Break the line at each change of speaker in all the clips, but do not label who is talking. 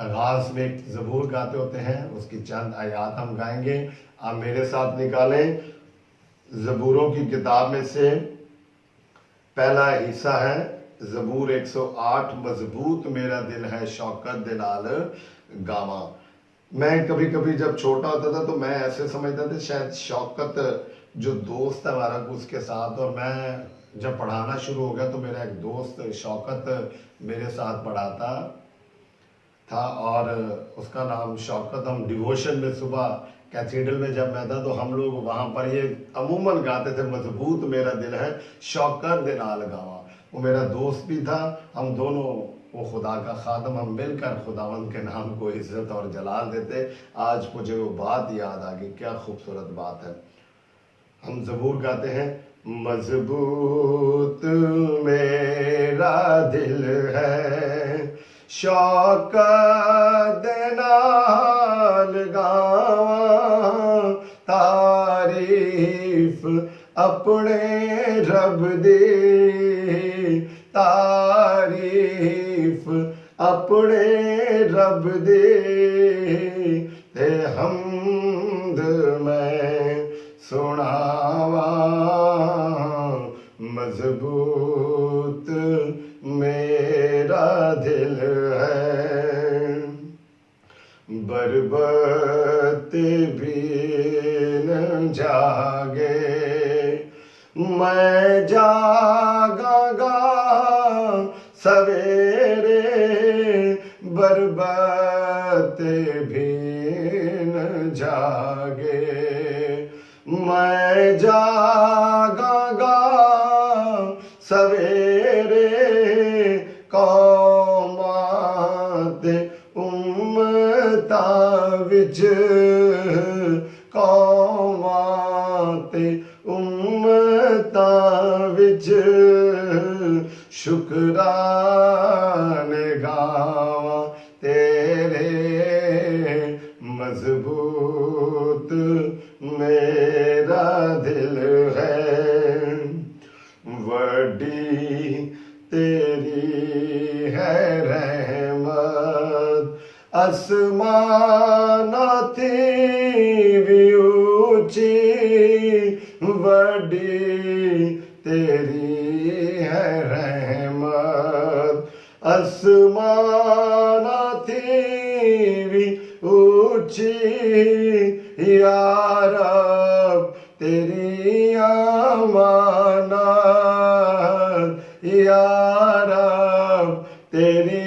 آغاز میں ایک زبور گاتے ہوتے ہیں، اس کی چند آیات ہم گائیں گے. آپ میرے ساتھ نکالیں. زبوروں کی کتاب میں سے پہلا حصہ ہے زبور 108. مضبوط میرا دل ہے شوکت دے نال گاواں. میں کبھی کبھی جب چھوٹا ہوتا تھا تو میں ایسے سمجھتا تھا شاید شوکت جو دوست ہے ہمارا اس کے ساتھ، اور میں جب پڑھانا شروع ہو گیا تو میرا ایک دوست شوکت میرے ساتھ پڑھاتا تھا، اور اس کا نام شوکت. ہم ڈیووشن میں صبح کیتھیڈرل میں جب میں تھا تو ہم لوگ وہاں پر یہ عموماً گاتے تھے، مضبوط میرا دل ہے شوکت دے نال گاواں. وہ میرا دوست بھی تھا، ہم دونوں وہ خدا کا خادم، ہم مل کر خداوند کے نام کو عزت اور جلال دیتے. آج مجھے وہ بات یاد آ گئی، کیا خوبصورت بات ہے. ہم زبور گاتے ہیں. مضبوط میرا دل ہے شوکت دے نال گاواں، تعریف اپنے رب دی، تعریف اپنے رب دی، تے حمد میں سناواں. مضبوط میرا دل ہے، بربت بھی نہ جاگے، میں جاگاں گا سویرے، بربت بھی نہ جاگے، میں جاگاں گا سویرے، قوماں تے امتاں وچ، قوماں تے امتاں وچ، شکرانے گاواں تیرے. مضبوط میرا دل ہے، وڈی تیری ہے رحمت، آسماناں تھی بھی اونچی، وڈی تیری ہے رحمت، آسماناں تھی بھی اونچی، یا رب تیری امانت، یا رب تیری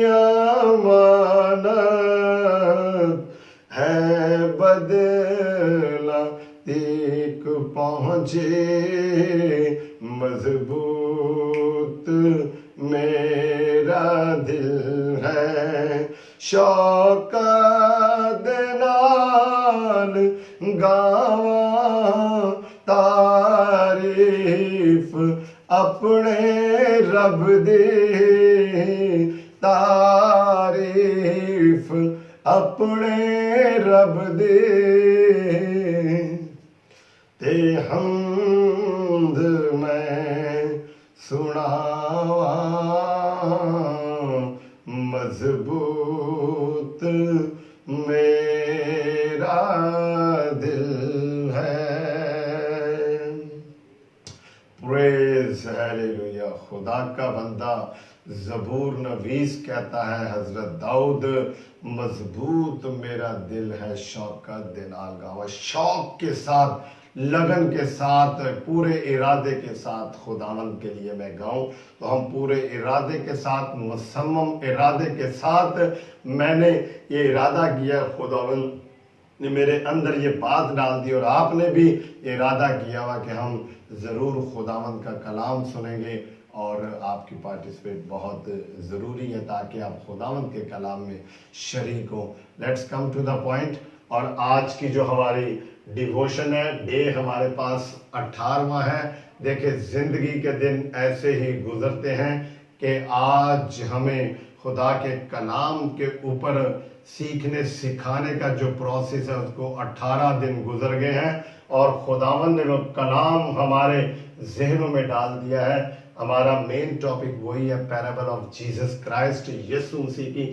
امانت ہے، بدلہ تیک پہنچے. مضبوط میرا دل ہے شوکت دے نال گاواں، تعریف اپنے رب دی، تعریف اپنے رب دی، تے حمد میں سناواں. مضبوط میرا دل ہے. پریز ہیلیلویا. خدا کا بندہ زبور نویس کہتا ہے، حضرت داؤد، مضبوط میرا دل ہے شوکت دے نال گاواں. شوق کے ساتھ، لگن کے ساتھ، پورے ارادے کے ساتھ خداوند کے لیے میں گاؤں. تو ہم پورے ارادے کے ساتھ، مصمم ارادے کے ساتھ میں نے یہ ارادہ کیا، خداوند نے میرے اندر یہ بات ڈال دی، اور آپ نے بھی ارادہ کیا ہوا کہ ہم ضرور خداوند کا کلام سنیں گے، اور آپ کی پارٹیسپیٹ بہت ضروری ہے تاکہ آپ خداوند کے کلام میں شریک ہوں. Let's come to the point. اور آج کی جو ہماری ڈیووشن ہے، ڈے ہمارے پاس 18واں ہے. دیکھیں، زندگی کے دن ایسے ہی گزرتے ہیں کہ آج ہمیں خدا کے کلام کے اوپر سیکھنے سکھانے کا جو پروسیس ہے اس کو 18 دن گزر گئے ہیں، اور خداوند نے وہ کلام ہمارے ذہنوں میں ڈال دیا ہے. ہمارا مین ٹاپک وہی ہے، پیرابل آف جیسس کرائسٹ، یسوع مسیح کی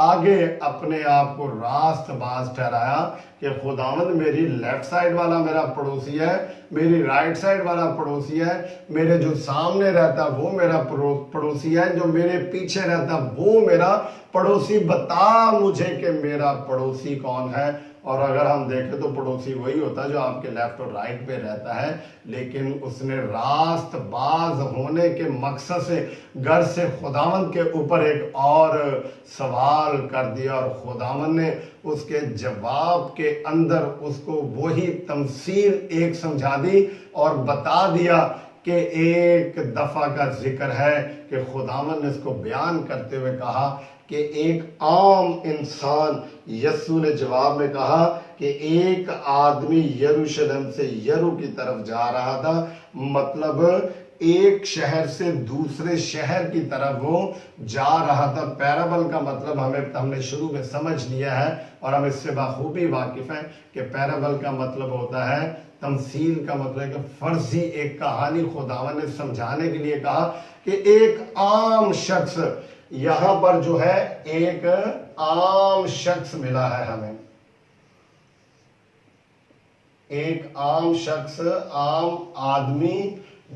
آگے اپنے آپ کو راست باز ٹھہرایا کہ خداوند میری لیفٹ سائڈ والا میرا پڑوسی ہے، میری رائٹ سائڈ والا پڑوسی ہے، میرے جو سامنے رہتا وہ میرا پڑوسی ہے، جو میرے پیچھے رہتا وہ میرا پڑوسی، بتا مجھے کہ میرا پڑوسی کون ہے۔ اور اگر ہم دیکھیں تو پڑوسی وہی ہوتا ہے جو آپ کے لیفٹ اور رائٹ پہ رہتا ہے، لیکن اس نے راست باز ہونے کے مقصد سے گھر سے خداوند کے اوپر ایک اور سوال کر دیا، اور خداوند نے اس کے جواب کے اندر اس کو وہی تمثیل ایک سمجھا دی اور بتا دیا کہ ایک دفعہ کا ذکر ہے کہ خداوند نے اس کو بیان کرتے ہوئے کہا کہ ایک عام انسان، یسوع نے جواب میں کہا کہ ایک آدمی یروشلم سے یرو کی طرف جا رہا تھا، مطلب ایک شہر سے دوسرے شہر کی طرف وہ جا رہا تھا۔ پیرابل کا مطلب ہم نے شروع میں سمجھ لیا ہے اور ہم اس سے بخوبی واقف ہیں کہ پیرابل کا مطلب ہوتا ہے، تمثیل کا مطلب ہے کہ فرضی ایک کہانی خداوند نے سمجھانے کے لیے کہا کہ ایک عام شخص، یہاں پر جو ہے ایک عام شخص ملا ہے ہمیں، ایک عام شخص، عام آدمی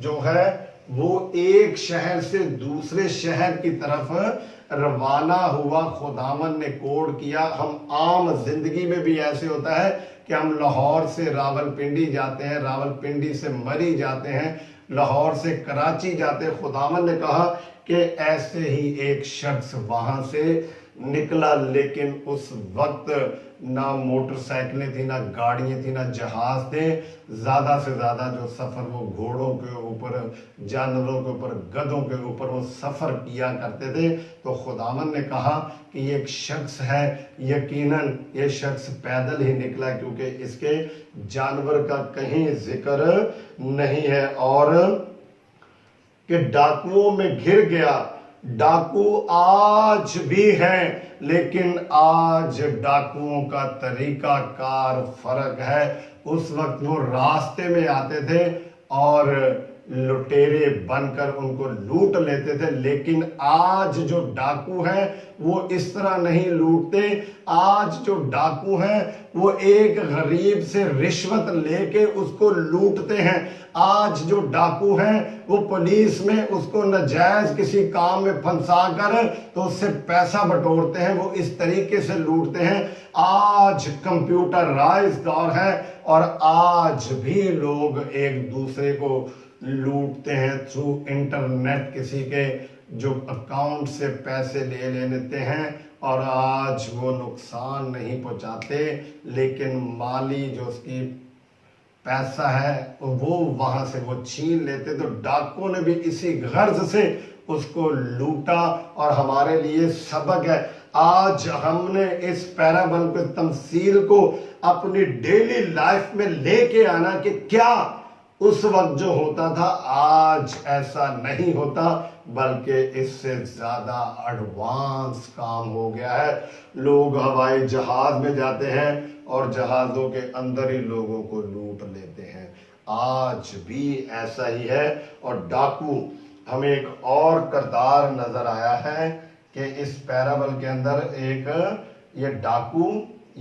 جو ہے وہ ایک شہر سے دوسرے شہر کی طرف روانہ ہوا۔ خداوند نے کوڈ کیا۔ ہم عام زندگی میں بھی ایسے ہوتا ہے کہ ہم لاہور سے راول پنڈی جاتے ہیں، راول پنڈی سے مری جاتے ہیں، لاہور سے کراچی جاتے ہیں۔ خداوند نے کہا کہ ایسے ہی ایک شخص وہاں سے نکلا، لیکن اس وقت نہ موٹر سائیکلیں تھی، نہ گاڑیاں تھی، نہ جہاز تھے، زیادہ سے زیادہ جو سفر وہ گھوڑوں کے اوپر، جانوروں کے اوپر، گدھوں کے اوپر وہ سفر کیا کرتے تھے۔ تو خداوند نے کہا کہ یہ ایک شخص ہے، یقیناً یہ شخص پیدل ہی نکلا کیونکہ اس کے جانور کا کہیں ذکر نہیں ہے، اور کہ ڈاکوؤں میں گر گیا۔ ڈاکو آج بھی ہیں، لیکن آج ڈاکوؤں کا طریقہ کار فرق ہے۔ اس وقت وہ راستے میں آتے تھے اور لٹیرے بن کر ان کو لوٹ لیتے تھے، لیکن آج جو ڈاکو ہیں وہ اس طرح نہیں لوٹتے۔ آج جو ڈاکو ہیں وہ ایک غریب سے رشوت لے کے اس کو لوٹتے ہیں۔ آج جو ڈاکو ہیں وہ پولیس میں اس کو ناجائز کسی کام میں پھنسا کر تو اس سے پیسہ بٹورتے ہیں، وہ اس طریقے سے لوٹتے ہیں۔ آج کمپیوٹرائز دور ہے اور آج بھی لوگ ایک دوسرے کو لوٹتے ہیں تھرو انٹرنیٹ، کسی کے جو اکاؤنٹ سے پیسے لے لیتے ہیں اور آج وہ نقصان نہیں پہنچاتے، لیکن مالی جو اس کی پیسہ ہے وہ وہاں سے وہ چھین لیتے۔ تو ڈاکو نے بھی اسی غرض سے اس کو لوٹا، اور ہمارے لیے سبق ہے۔ آج ہم نے اس پیرابل کو، تمثیل کو اپنی ڈیلی لائف میں لے کے آنا کہ کیا اس وقت جو ہوتا تھا آج ایسا نہیں ہوتا، بلکہ اس سے زیادہ ایڈوانس کام ہو گیا ہے۔ لوگ ہوائی جہاز میں جاتے ہیں اور جہازوں کے اندر ہی لوگوں کو لوٹ لیتے ہیں۔ آج بھی ایسا ہی ہے۔ اور ڈاکو، ہمیں ایک اور کردار نظر آیا ہے کہ اس پیرابل کے اندر ایک یہ ڈاکو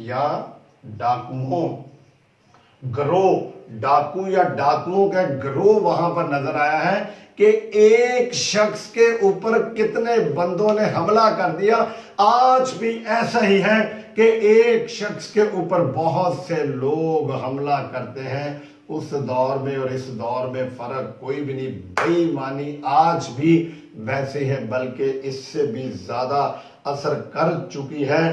یا ڈاکوؤں گروہ، ڈاکو یا ڈاکوؤں کا گروہ وہاں پر نظر آیا ہے کہ ایک شخص کے اوپر کتنے بندوں نے حملہ کر دیا۔ آج بھی ایسا ہی ہے کہ ایک شخص کے اوپر بہت سے لوگ حملہ کرتے ہیں۔ اس دور میں اور اس دور میں فرق کوئی بھی نہیں۔ بے ایمانی آج بھی ویسے ہے، بلکہ اس سے بھی زیادہ اثر کر چکی ہے،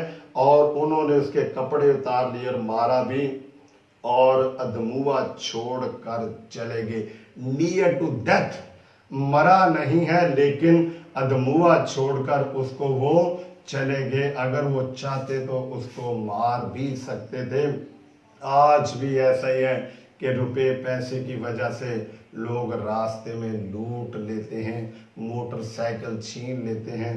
اور انہوں نے اس کے کپڑے اتار لیے اور مارا بھی، اور ادموا چھوڑ کر چلے گئے۔ نیئر ٹو ڈیتھ، مرا نہیں ہے لیکن ادموا چھوڑ کر اس کو وہ چلے گئے۔ اگر وہ چاہتے تو اس کو مار بھی سکتے تھے۔ آج بھی ایسا ہی ہے کہ روپے پیسے کی وجہ سے لوگ راستے میں لوٹ لیتے ہیں، موٹر سائیکل چھین لیتے ہیں،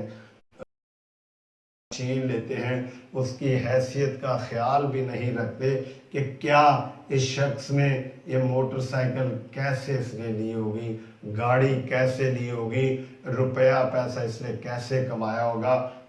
اس کی حیثیت کا خیال بھی نہیں رکھتے کہ کیا اس شخص نے یہ موٹر سائیکل کیسے اس نے لی ہوگی، گاڑی کیسے لی ہوگی، روپیہ پیسہ اس نے کیسے کمایا ہوگا۔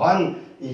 1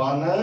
1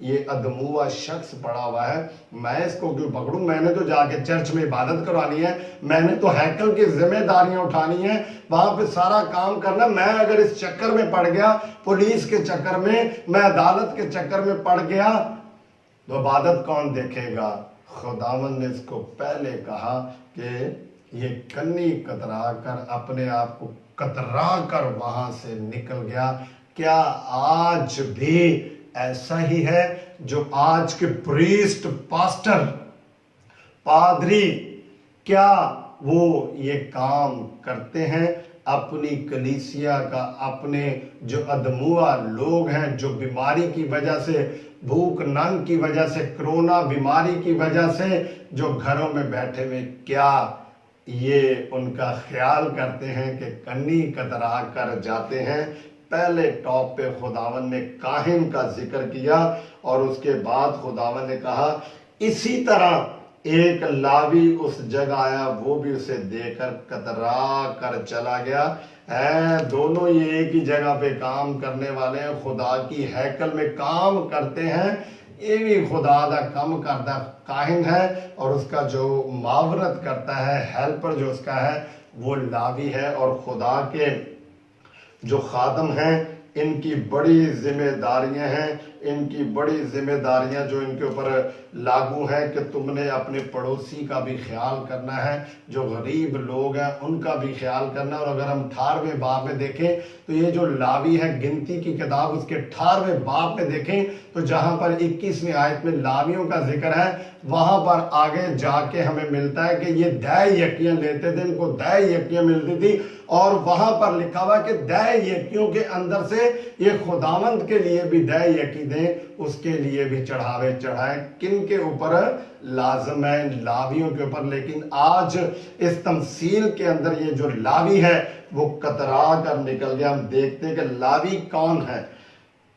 یہ ادموا شخص پڑا ہوا ہے، میں اس کو کیوں پکڑوں؟ میں نے تو جا کے چرچ میں عبادت کروانی ہے، میں نے تو ہیکل کی ذمہ داریاں اٹھانی ہیں، وہاں پہ سارا کام کرنا۔ میں اگر اس چکر میں پڑ گیا، پولیس کے چکر میں عدالت کے چکر میں پڑ گیا، تو عبادت کون دیکھے گا؟ خداوند نے اس کو پہلے کہا کہ یہ کنی کترا کر اپنے آپ کو کترا کر وہاں سے نکل گیا۔ کیا آج بھی ایسا ہی ہے؟ جو آج کے پریسٹ، پاسٹر، پادری، کیا وہ یہ کام کرتے ہیں؟ اپنی کلیسیا کا، اپنے جو ادموا لوگ ہیں، جو بیماری کی وجہ سے، بھوک ننگ کی وجہ سے، کرونا بیماری کی وجہ سے جو گھروں میں بیٹھے ہوئے، کیا یہ ان کا خیال کرتے ہیں کہ کنی کترا کر جاتے ہیں؟ پہلے ٹاپ پہ خداوند نے کاہن کا ذکر کیا، اور اس کے بعد خداوند نے کہا اسی طرح ایک لاوی اس جگہ آیا، وہ بھی اسے دیکھ کر کترا کر چلا گیا۔ دونوں یہ ایک ہی جگہ پہ کام کرنے والے ہیں، خدا کی ہیکل میں کام کرتے ہیں، یہ بھی خدا دا کم کردہ کاہن ہے، اور اس کا جو معاونت کرتا ہے، ہیلپر جو اس کا ہے، وہ لاوی ہے۔ اور خدا کے جو خادم ہیں، ان کی بڑی ذمہ داریاں ہیں، ان کی بڑی ذمہ داریاں جو ان کے اوپر لاگو ہیں کہ تم نے اپنے پڑوسی کا بھی خیال کرنا ہے، جو غریب لوگ ہیں ان کا بھی خیال کرنا۔ اور اگر ہم 18ویں باب میں دیکھیں تو یہ جو لاوی ہے، گنتی کی کتاب اس کے 18ویں باب میں دیکھیں تو جہاں پر 21ویں آیت میں لاویوں کا ذکر ہے، وہاں پر آگے جا کے ہمیں ملتا ہے کہ یہ دے یکیاں لیتے تھے، ان کو دے یکیاں ملتی تھی، اور وہاں پر لکھا ہوا کہ دے یکیوں کے اندر سے یہ خداوند کے لیے بھی دے یکی دیں، اس کے لیے بھی چڑھاوے چڑھائیں۔ کن کے اوپر؟ لازم ہے، لاویوں کے اوپر۔ لیکن آج اس تمثیل کے اندر یہ جو لاوی ہے وہ کترا کر نکل گیا۔ ہم دیکھتے ہیں کہ لاوی کون ہے؟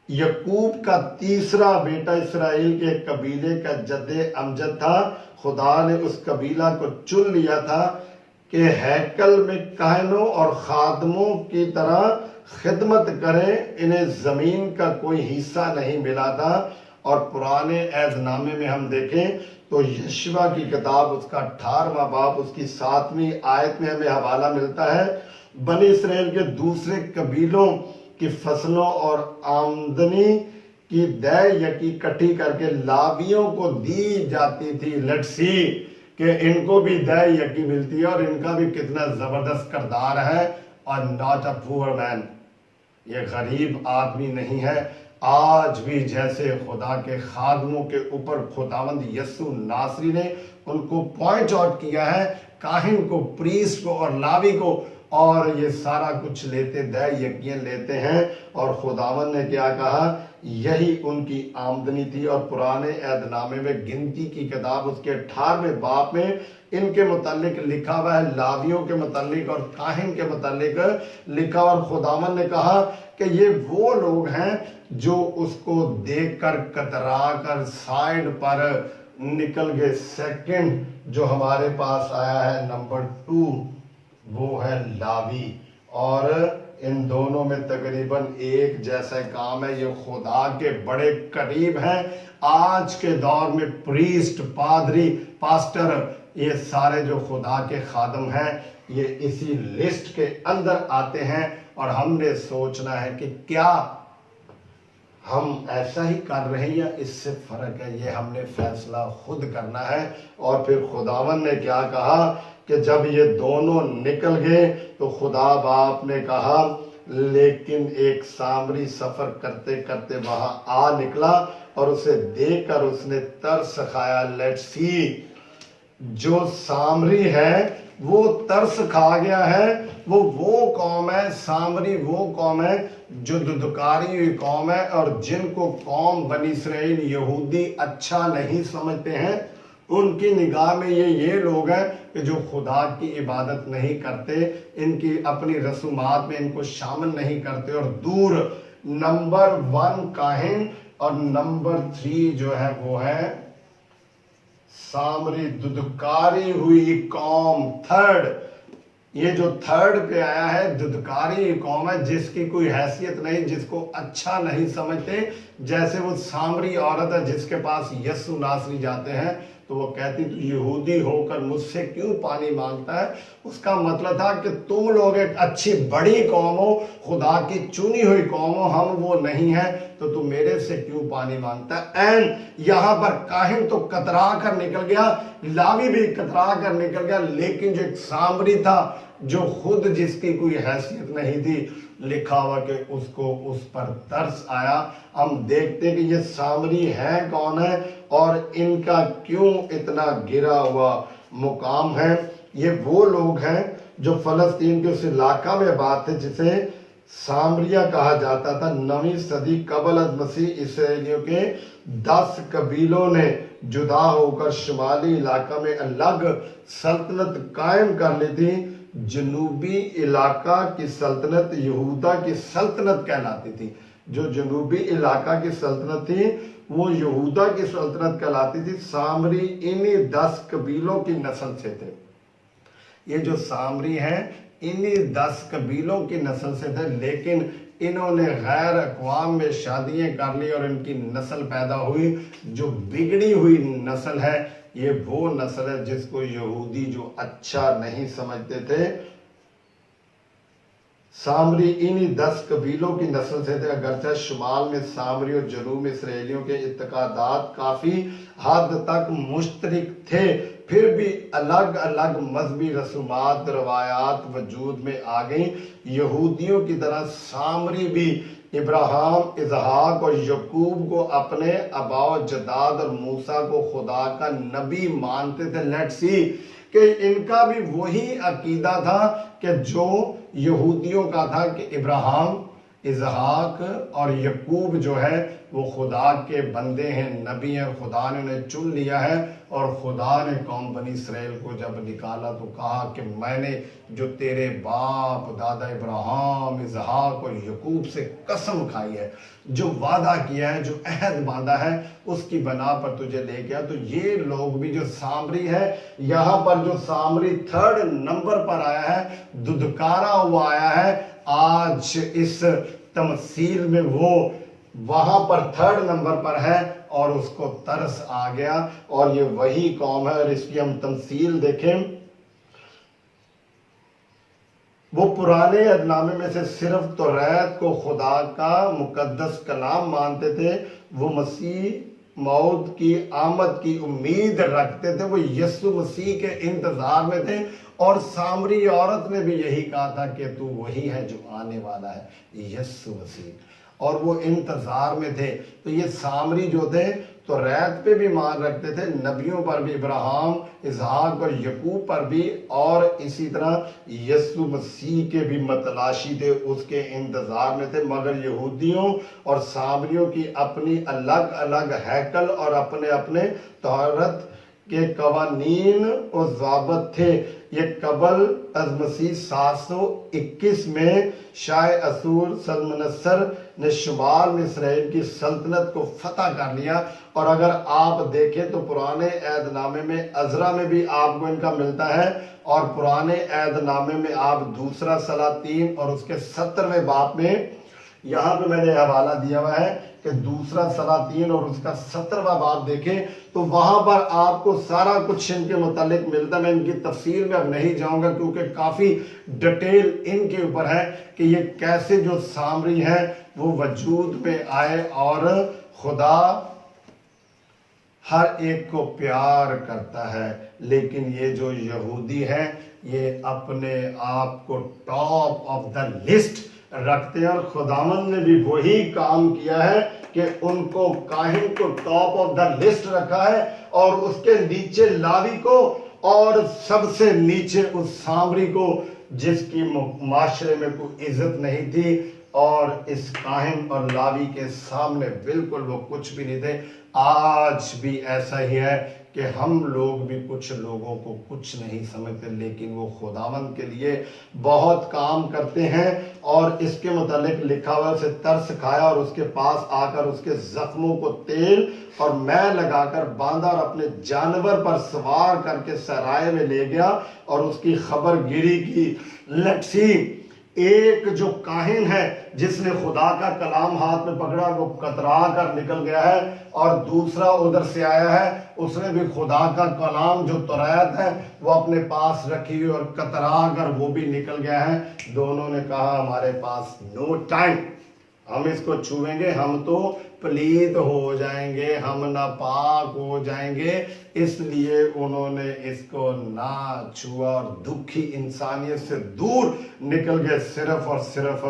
یعقوب کا تیسرا بیٹا، اسرائیل کے قبیلے کا جد امجد تھا۔ خدا نے اس قبیلہ کو چن لیا تھا کہ ہیکل میں کاہنوں اور خادموں کی طرح خدمت کریں، انہیں زمین کا کوئی حصہ نہیں ملا تھا۔ اور پرانے عہد نامے میں ہم دیکھیں تو یشوع کی کتاب اس کا 18واں باب اس کی 7ویں آیت میں ہمیں حوالہ ملتا ہے، بنی اسرائیل کے دوسرے قبیلوں کی فصلوں اور آمدنی کی دے یکی کٹھی کر کے لاویوں کو دی جاتی تھی۔ لیٹس سی کہ ان کو بھی دے یکی ملتی ہے، اور ان کا بھی کتنا زبردست کردار ہے۔ اور not a poor man، یہ غریب آدمی نہیں ہے۔ آج بھی جیسے خدا کے خادموں کے اوپر خداوند یسوع ناصری نے ان کو پوائنٹ آؤٹ کیا ہے، کاہن کو، پریسٹ کو اور لاوی کو، اور یہ سارا کچھ لیتے، دے یکیاں لیتے ہیں۔ اور خداوند نے کیا کہا؟ یہی ان کی آمدنی تھی۔ اور پرانے عہد نامے میں گنتی کی کتاب اس کے 18ویں باب میں ان کے متعلق لکھا ہوا ہے، لاویوں کے متعلق اور کاہن کے متعلق لکھا۔ اور خداوند نے کہا کہ یہ وہ لوگ ہیں جو اس کو دیکھ کر کترا کر سائیڈ پر نکل گئے۔ سیکنڈ جو ہمارے پاس آیا ہے، نمبر 2، وہ ہے لاوی۔ اور ان دونوں میں تقریباً ایک جیسا کام ہے، یہ خدا کے بڑے قریب ہیں۔ آج کے دور میں پریسٹ، پادری، پاسٹر، یہ سارے جو خدا کے خادم ہیں، یہ اسی لسٹ کے اندر آتے ہیں۔ اور ہم نے سوچنا ہے کہ کیا ہم ایسا ہی کر رہے ہیں یا اس سے فرق ہے؟ یہ ہم نے فیصلہ خود کرنا ہے۔ اور پھر خداوند نے کیا کہا کہ جب یہ دونوں نکل گئے تو خدا باپ نے کہا، لیکن ایک سامری سفر کرتے کرتے وہاں آ نکلا اور اسے دیکھ کر اس نے ترس کھایا۔ لیٹس سی، جو سامری ہے وہ ترس کھا گیا ہے۔ وہ قوم ہے، سامری وہ قوم ہے جو ددکاری ہوئی قوم ہے، اور جن کو قوم بنی اسرائیل یہودی اچھا نہیں سمجھتے ہیں، ان کی نگاہ میں یہ لوگ ہیں کہ جو خدا کی عبادت نہیں کرتے، ان کی اپنی رسومات میں ان کو شامل نہیں کرتے، اور دور نمبر 1 کاہن، اور نمبر 3 جو ہے وہ ہے سامری، ددکاری ہوئی قوم۔ 3rd یہ جو تھرڈ پہ آیا ہے، ددکاری قوم ہے جس کی کوئی حیثیت نہیں، جس کو اچھا نہیں سمجھتے، جیسے وہ سامری عورت ہے جس کے پاس یسوع ناصری جاتے ہیں تو وہ کہتی تو یہودی ہو کر مجھ سے کیوں پانی مانگتا ہے؟ اس کا مطلب تھا کہ تم لوگ ایک اچھی بڑی قوم ہو، خدا کی چنی ہوئی قوم ہو، ہم وہ نہیں ہیں، تو تم میرے سے کیوں پانی مانگتا ہے؟ این یہاں پر کاہن تو کترا کر نکل گیا، لاوی بھی کترا کر نکل گیا، لیکن جو ایک سامری تھا جو خود جس کی کوئی حیثیت نہیں تھی، لکھا ہوا کہ اس کو اس پر ترس آیا۔ ہم دیکھتے ہیں کہ یہ سامری ہیں کون ہے اور ان کا کیوں اتنا گرا ہوا مقام ہے۔ یہ وہ لوگ ہیں جو فلسطین کے اس علاقہ میں آباد تھے جسے سامریہ کہا جاتا تھا۔ 9ویں صدی قبل از مسیح اسرائیلیوں کے 10 قبیلوں نے جدا ہو کر شمالی علاقہ میں الگ سلطنت قائم کر لی تھی۔ جنوبی علاقہ کی سلطنت یہودا کی سلطنت کہلاتی تھی۔ جو جنوبی علاقہ کی سلطنت تھی وہ یہودا کی سلطنت کہلاتی تھی۔ سامری انہی 10 قبیلوں کی نسل سے تھے۔ یہ جو سامری ہیں انہی 10 قبیلوں کی نسل سے تھے، لیکن انہوں نے غیر اقوام میں شادیاں کر لی اور ان کی نسل پیدا ہوئی جو بگڑی ہوئی نسل ہے۔ یہ وہ نسل ہے جس کو یہودی جو اچھا نہیں سمجھتے تھے۔ سامری انہی 10 قبیلوں کی نسل سے تھے، اگرچہ شمال میں سامری اور جنوب میں اسرائیلیوں کے اعتقادات کافی حد تک مشترک تھے، پھر بھی الگ الگ مذہبی رسومات روایات وجود میں آ گئیں۔ یہودیوں کی طرح سامری بھی ابراہیم، اسحاق اور یعقوب کو اپنے آباء و اجداد اور موسیٰ کو خدا کا نبی مانتے تھے۔ لیٹس سی کہ ان کا بھی وہی عقیدہ تھا کہ جو یہودیوں کا تھا کہ ابراہیم، اسحاق اور یعقوب جو ہے وہ خدا کے بندے ہیں، نبی ہیں، خدا نے انہیں چن لیا ہے۔ اور خدا نے قوم بنی اسرائیل کو جب نکالا تو کہا کہ میں نے جو تیرے باپ دادا ابراہیم، اسحاق اور یعقوب سے قسم کھائی ہے، جو وعدہ کیا ہے، جو عہد باندھا ہے، اس کی بنا پر تجھے لے گیا۔ تو یہ لوگ بھی جو سامری ہے، یہاں پر جو سامری 3rd نمبر پر آیا ہے، ددکارا ہوا آیا ہے، آج اس تمثیل میں وہ وہاں پر 3rd نمبر پر ہے اور اس کو ترس آ گیا، اور یہ وہی قوم ہے۔ اور اس کی ہم تمثیل دیکھیں، وہ پرانے عہد نامے میں سے صرف توریت کو خدا کا مقدس کلام مانتے تھے، وہ مسیح موت کی آمد کی امید رکھتے تھے، وہ یسوع مسیح کے انتظار میں تھے، اور سامری عورت نے بھی یہی کہا تھا کہ تو وہی ہے جو آنے والا ہے، یسوع مسیح، اور وہ انتظار میں تھے۔ تو یہ سامری جو تھے تو ریت پہ بھی مان رکھتے تھے، نبیوں پر بھی، ابراہیم، اسحاق اور یعقوب پر بھی، اور اسی طرح یسوع مسیح کے بھی متلاشی تھے، اس کے انتظار میں تھے۔ مگر یہودیوں اور سامریوں کی اپنی الگ الگ ہیکل اور اپنے اپنے طہارت کے قوانین و ضوابط تھے۔ یہ قبل از مسیح 721 میں شاہ اسور سلمنصر نے شمال میں اسرائیل کی سلطنت کو فتح کر لیا۔ اور اگر آپ دیکھیں تو پرانے عہد نامے میں عزرا میں بھی آپ کو ان کا ملتا ہے، اور پرانے عہد نامے میں آپ دوسرا سلاطین اور اس کے 17ویں باب میں، یہاں پہ میں نے حوالہ دیا ہوا ہے کہ دوسرا سلاطین اور اس کا 17واں باب دیکھیں تو وہاں پر آپ کو سارا کچھ ان کے متعلق ملتا ہے۔ میں ان کی تفصیل میں اب نہیں جاؤں گا کیونکہ کافی ڈیٹیل ان کے اوپر ہے کہ یہ کیسے جو سامری ہیں وہ وجود میں آئے، اور خدا ہر ایک کو پیار کرتا ہے، لیکن یہ جو یہودی ہیں یہ اپنے آپ کو ٹاپ آف دا لسٹ رکھتے ہیں، اور خداوند نے بھی وہی کام کیا ہے کہ ان کو کاہن کو ٹاپ آف دا لسٹ رکھا ہے، اور اس کے نیچے لاوی کو، اور سب سے نیچے اس سامری کو جس کی معاشرے میں کوئی عزت نہیں تھی، اور اس کاہن اور لاوی کے سامنے بالکل وہ کچھ بھی نہیں تھے۔ آج بھی ایسا ہی ہے کہ ہم لوگ بھی کچھ لوگوں کو کچھ نہیں سمجھتے، لیکن وہ خداوند کے لیے بہت کام کرتے ہیں۔ اور اس کے متعلق لکھا ہوا اسے ترس کھایا اور اس کے پاس آ کر اس کے زخموں کو تیل اور میں لگا کر باندھا اور اپنے جانور پر سوار کر کے سرائے میں لے گیا اور اس کی خبر گیری کی۔ لٹسی ایک جو کاہن ہے جس نے خدا کا کلام ہاتھ میں پکڑا وہ کترا کر نکل گیا ہے، اور دوسرا ادھر سے آیا ہے، اس نے بھی خدا کا کلام جو توریت ہے وہ اپنے پاس رکھی ہوئی اور کترا کر وہ بھی نکل گیا ہے۔ دونوں نے کہا ہمارے پاس نو ٹائم، ہم اس کو چھوئیں گے ہم تو پلید ہو جائیں گے، ہم ناپاک ہو جائیں گے، اس لیے انہوں نے اس کو نہ چھوا اور دکھی انسانیت سے دور نکل گئے۔ صرف اور صرف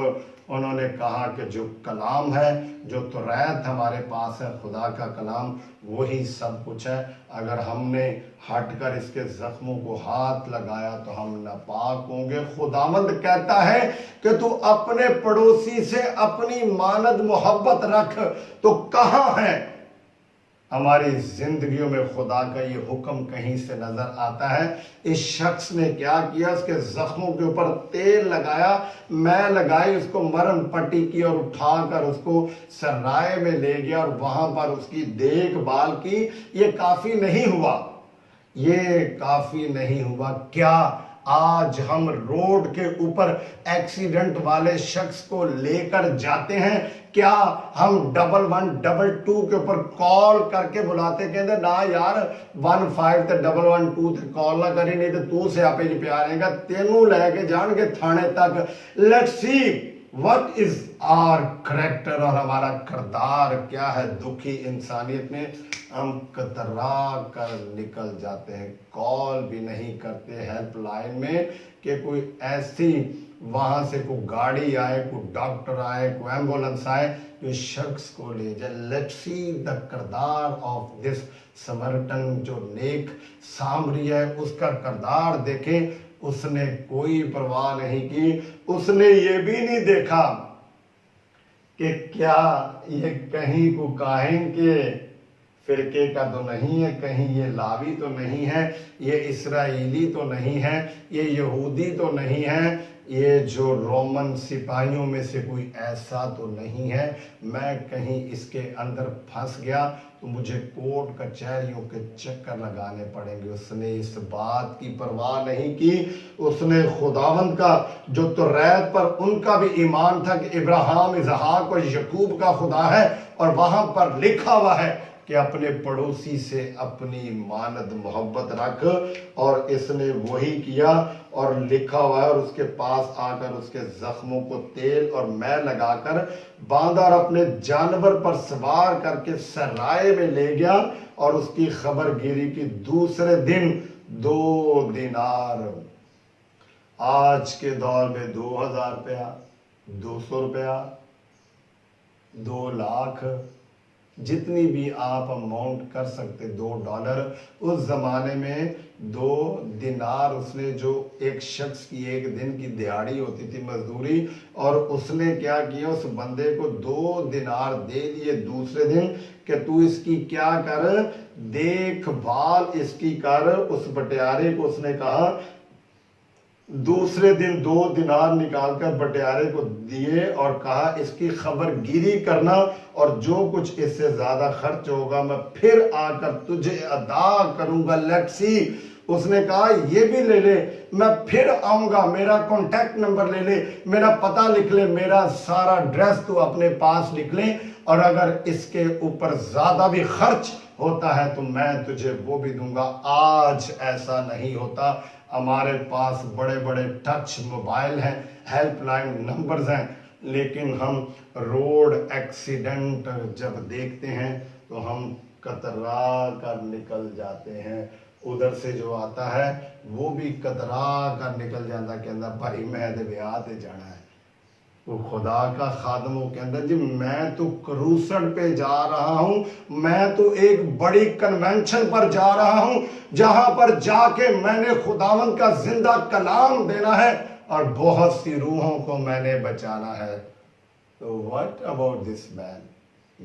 انہوں نے کہا کہ جو کلام ہے، جو توریت ہمارے پاس ہے، خدا کا کلام، وہی سب کچھ ہے۔ اگر ہم نے ہٹ کر اس کے زخموں کو ہاتھ لگایا تو ہم ناپاک ہوں گے۔ خداوند کہتا ہے کہ تو اپنے پڑوسی سے اپنی ماند محبت رکھ، تو کہاں ہے ہماری زندگیوں میں خدا کا یہ حکم کہیں سے نظر آتا ہے؟ اس شخص نے کیا کیا؟ اس کے زخموں کے اوپر تیل لگایا، میں لگائی، اس کو مرہم پٹی کی اور اٹھا کر اس کو سرائے میں لے گیا اور وہاں پر اس کی دیکھ بھال کی۔ یہ کافی نہیں ہوا، یہ کافی نہیں ہوا۔ کیا آج ہم روڈ کے اوپر ایکسیڈنٹ والے شخص کو لے کر جاتے ہیں؟ کیا ہم 1112 کے اوپر کال کر کے بلاتے کہتے نا یار 15 تے 112 تے کال نہ کری نہیں تو سے آپ جی پیار رہے گا، تینوں لے کے جان گے تھانے تک۔ Let's see what is our character، اور ہمارا کردار کیا ہے دکھی انسانیت میں؟ ہم کترا کر نکل جاتے ہیں، کال بھی نہیں کرتے ہیلپ لائن میں کہ کوئی ایسی وہاں سے کوئی گاڑی آئے، کوئی ڈاکٹر آئے، کوئی ایمبولنس آئے جو شخص کو لے جائے۔ لیٹس سی دا کردار آف دس سمرٹن، جو نیک سامری ہے، اس کا کردار دیکھیں۔ اس نے کوئی پرواہ نہیں کی، اس نے یہ بھی نہیں دیکھا کہ کیا یہ کہیں کو کاہن کے فرقے کا تو نہیں ہے، کہیں یہ لاوی تو نہیں ہے، یہ اسرائیلی تو نہیں ہے، یہ یہودی تو نہیں ہے، یہ جو رومن سپاہیوں میں سے کوئی ایسا تو نہیں ہے، میں کہیں اس کے اندر پھنس گیا تو مجھے کورٹ کچہریوں کے چکر لگانے پڑیں گے۔ اس نے اس بات کی پرواہ نہیں کی، اس نے خداوند کا جو توریت پر ان کا بھی ایمان تھا کہ ابراہیم، اسحاق اور یعقوب کا خدا ہے، اور وہاں پر لکھا ہوا ہے کہ اپنے پڑوسی سے اپنی ماند محبت رکھ، اور اس نے وہی کیا۔ اور لکھا ہوا ہے اور اس کے پاس آ کر اس کے زخموں کو تیل اور میں لگا کر باندھا اور اپنے جانور پر سوار کر کے سرائے میں لے گیا اور اس کی خبر گیری کی۔ دوسرے دن 2 دینار، آج کے دور میں 2000 روپیہ، 200 روپیہ، 2 لاکھ، جتنی بھی آپ اماؤنٹ کر سکتے، $2، اس زمانے میں 2 دینار، اس نے جو ایک شخص کی ایک دن کی دیہاڑی ہوتی تھی مزدوری، اور اس نے کیا کیا، اس بندے کو 2 دینار دے دیے دوسرے دن کہ تو اس کی کیا کر، دیکھ بھال اس کی کر۔ اس بٹیارے کو اس نے کہا، دوسرے دن 2 دینار نکال کر بٹیارے کو دیے اور کہا اس کی خبر گیری کرنا، اور جو کچھ اس سے زیادہ خرچ ہوگا میں پھر آ کر تجھے ادا کروں گا۔ لیٹس سی، اس نے کہا یہ بھی لے لے، میں پھر آؤں گا، میرا کانٹیکٹ نمبر لے لے، میرا پتہ لکھ لے، میرا سارا ڈریس تو اپنے پاس لکھ لے، اور اگر اس کے اوپر زیادہ بھی خرچ ہوتا ہے تو میں تجھے وہ بھی دوں گا۔ آج ایسا نہیں ہوتا، ہمارے پاس بڑے بڑے ٹچ موبائل ہیں، ہیلپ لائن نمبرز ہیں، لیکن ہم روڈ ایکسیڈنٹ جب دیکھتے ہیں تو ہم کترا کر نکل جاتے ہیں۔ ادھر سے جو آتا ہے وہ بھی کترا کر نکل جاتا کہ اندر بھائی میں دے بیاہ تے جانا ہے۔ وہ خدا کا خادموں کے اندر، جی میں تو کروسڈ پہ جا رہا ہوں، میں تو ایک بڑی کنونشن پر جا رہا ہوں جہاں پر جا کے میں نے خداوند کا زندہ کلام دینا ہے اور بہت سی روحوں کو میں نے بچانا ہے۔ تو what about this man؟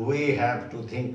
We have to think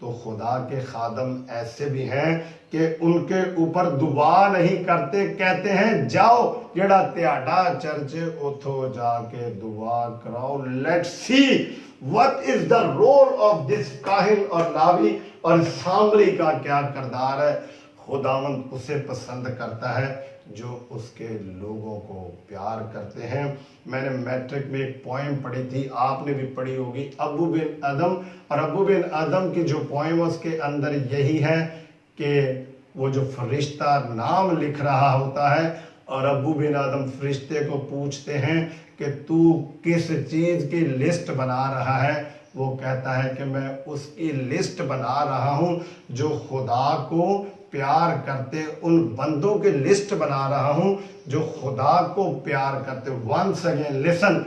تو خدا کے خادم ایسے بھی ہیں کہ ان کے اوپر دعا نہیں کرتے، کہتے ہیں جاؤ جڑا تیاڈا چرچ اتھو جا کے دعا کراؤ. Let see what is the role of this کاہن اور لاوی اور سامری کا کیا کردار ہے. خداوند اسے پسند کرتا ہے جو اس کے لوگوں کو پیار کرتے ہیں. میں نے میٹرک میں ایک پوائم پڑھی تھی، آپ نے بھی پڑھی ہوگی، ابو بن ادم. اور ابو بن ادم کی جو پوائم اس کے اندر یہی ہے کہ وہ جو فرشتہ نام لکھ رہا ہوتا ہے اور ابو بن آدم فرشتے کو پوچھتے ہیں کہ تو کس چیز کی لسٹ بنا رہا ہے. وہ کہتا ہے کہ میں اس کی لسٹ بنا رہا ہوں جو خدا کو پیار کرتے، ان بندوں کی لسٹ بنا رہا ہوں جو خدا کو پیار کرتے. ونس اگین لسن،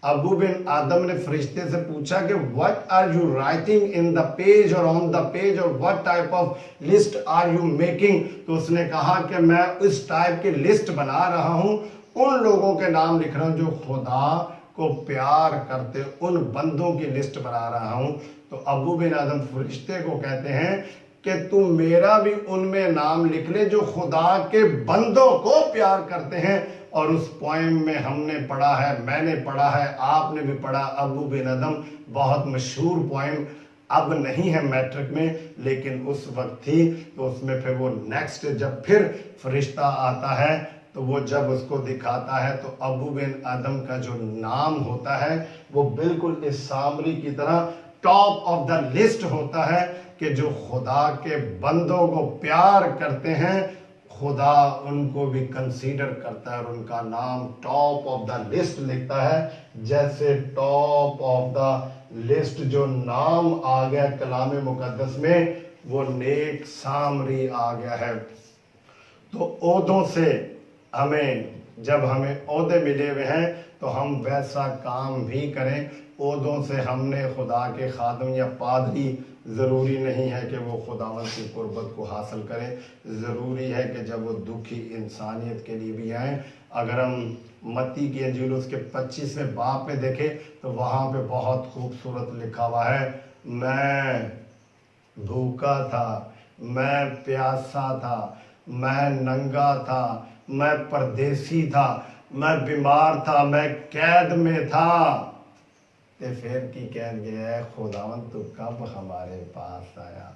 ابو بن آدم نے فرشتے سے پوچھا کہ what are you writing in the page or on the page or what type of list are you making. تو اس نے کہا کہ میں اس ٹائپ کی لسٹ بنا رہا ہوں، ان لوگوں کے نام لکھ رہا ہوں جو خدا کو پیار کرتے، ان بندوں کی لسٹ بنا رہا ہوں. تو ابو بن آدم فرشتے کو کہتے ہیں کہ تم میرا بھی ان میں نام لکھ لے جو خدا کے بندوں کو پیار کرتے ہیں. اور اس پوائم میں ہم نے پڑھا ہے، میں نے پڑھا ہے، آپ نے بھی پڑھا، ابو بن ادم بہت مشہور پوائم، اب نہیں ہے میٹرک میں لیکن اس وقت تھی. تو اس میں پھر وہ نیکسٹ جب پھر فرشتہ آتا ہے تو وہ جب اس کو دکھاتا ہے تو ابو بن آدم کا جو نام ہوتا ہے وہ بالکل اس سامری کی طرح ٹاپ آف دا لسٹ ہوتا ہے کہ جو خدا کے بندوں کو پیار کرتے ہیں خدا ان کو بھی کنسیڈر کرتا ہے اور ان کا نام ٹاپ آف دا لسٹ لکھتا ہے. جیسے ٹاپ آف دا لسٹ جو نام آ گیا کلام مقدس میں وہ نیک سامری آ گیا ہے. تو عہدوں سے ہمیں جب ہمیں عہدے ملے ہوئے ہیں تو ہم ویسا کام بھی کریں. عہدوں سے ہم نے خدا کے خادم یا پادری ضروری نہیں ہے کہ وہ خداوند کی قربت کو حاصل کریں. ضروری ہے کہ جب وہ دکھی انسانیت کے لیے بھی آئیں. اگر ہم متی کی انجیل اس کے 25ویں باب میں دیکھیں تو وہاں پہ بہت خوبصورت لکھا ہوا ہے، میں بھوکا تھا، میں پیاسا تھا، میں ننگا تھا، میں پردیسی تھا، میں بیمار تھا، میں قید میں تھا. تے پھر کی کہہ گیا ہے خداوند تو کب ہمارے پاس آیا؟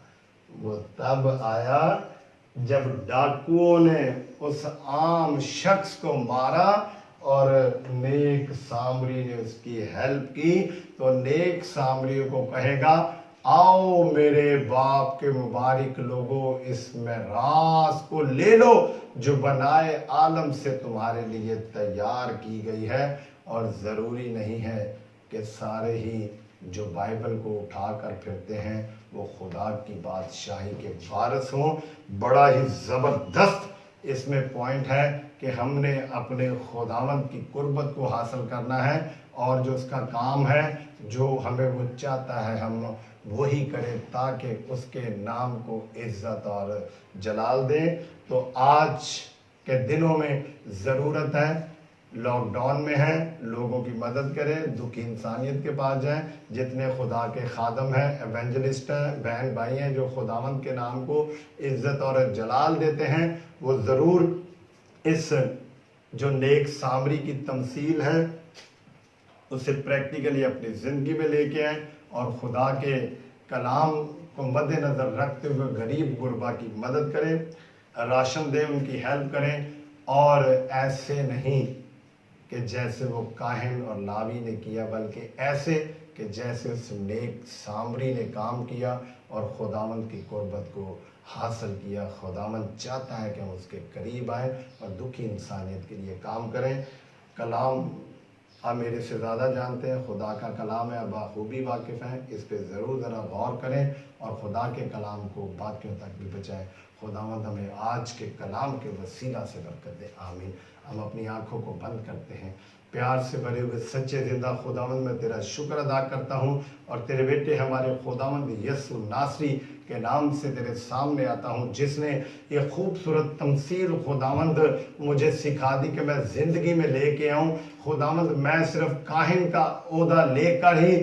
وہ تب آیا جب ڈاکوؤں نے اس عام شخص کو مارا اور نیک سامری نے اس کی ہیلپ کی. تو نیک سامری کو کہے گا آؤ میرے باپ کے مبارک لوگوں اس میں راز کو لے لو جو بنائے عالم سے تمہارے لیے تیار کی گئی ہے. اور ضروری نہیں ہے کہ سارے ہی جو بائبل کو اٹھا کر پھرتے ہیں وہ خدا کی بادشاہی کے وارث ہوں. بڑا ہی زبردست اس میں پوائنٹ ہے کہ ہم نے اپنے خداوند کی قربت کو حاصل کرنا ہے اور جو اس کا کام ہے جو ہمیں وہ چاہتا ہے ہم وہی کریں تاکہ اس کے نام کو عزت اور جلال دیں. تو آج کے دنوں میں ضرورت ہے، لاک ڈاؤن میں ہیں، لوگوں کی مدد کریں، دکھی انسانیت کے پاس جائیں. جتنے خدا کے خادم ہیں، ایونجلسٹ ہیں، بہن بھائی ہیں جو خداوند کے نام کو عزت اور جلال دیتے ہیں، وہ ضرور اس جو نیک سامری کی تمثیل ہے اسے پریکٹیکلی اپنی زندگی میں لے کے آئیں اور خدا کے کلام کو مد نظر رکھتے ہوئے غریب غربا کی مدد کریں، راشن دیں، ان کی ہیلپ کریں. اور ایسے نہیں کہ جیسے وہ کاہن اور لاوی نے کیا بلکہ ایسے کہ جیسے اس نیک سامری نے کام کیا اور خداوند کی قربت کو حاصل کیا. خداوند چاہتا ہے کہ ہم اس کے قریب آئیں اور دکھی انسانیت کے لیے کام کریں. کلام آپ میرے سے زیادہ جانتے ہیں، خدا کا کلام ہے، بخوبی واقف ہیں، اس پہ ضرور ذرا غور کریں اور خدا کے کلام کو باقیوں تک بھی بچائیں. خداوند ہمیں آج کے کلام کے وسیلہ سے برکت دے، آمین. ہم اپنی آنکھوں کو بند کرتے ہیں. پیار سے بھرے ہوئے سچے زندہ خداوند میں تیرا شکر ادا کرتا ہوں اور تیرے بیٹے ہمارے خداوند یسوع ناصری کے نام سے تیرے سامنے آتا ہوں جس نے یہ خوبصورت تمثیل خداوند مجھے سکھا دی کہ میں زندگی میں لے کے آؤں. خداوند میں صرف کاہن کا عہدہ لے کر ہی